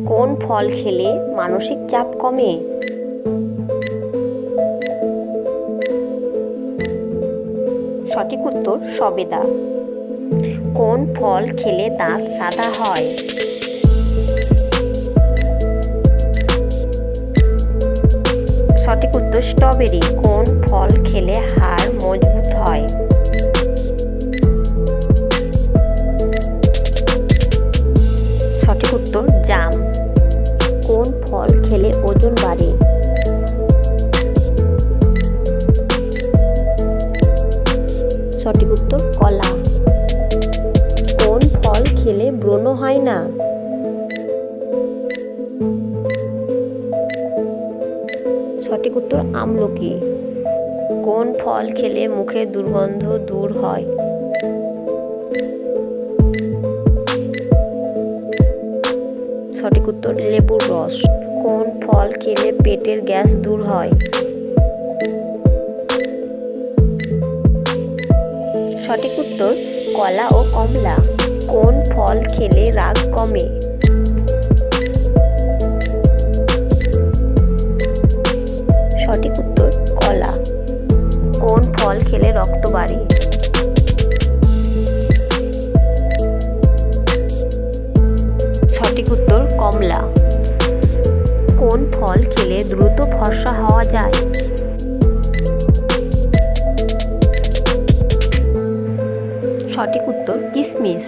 কোন ফল খেলে মানসিক চাপ কমে? সঠিক উত্তর সবেদা। কোন ফল খেলে দাঁত সাদা হয়? সঠিক উত্তর স্ট্রবেরি। কোন ফল খেলে হাড় মজবুত হয়? সঠিক উত্তর জাম। কোন ফল খেলে ওজন বাড়ে? সঠিক উত্তর কলা। কোন ফল খেলে ব্রণ হয় না? সঠিক উত্তর আমলকি। কোন ফল খেলে মুখের দুর্গন্ধ দূর হয়? সঠিক উত্তর লেবুর রস। কোন ফল খেলে পেটের গ্যাস দূর হয়? সঠিক উত্তর কলা ও কমলা। কোন ফল খেলে রাগ কমে? সঠিক উত্তর কলা। কোন ফল খেলে রক্ত বাড়ে? সঠিক উত্তর কমলা। কোন ফল খেলে দ্রুত ফর্সা হওয়া যায়? সঠিক উত্তর কিশমিশ।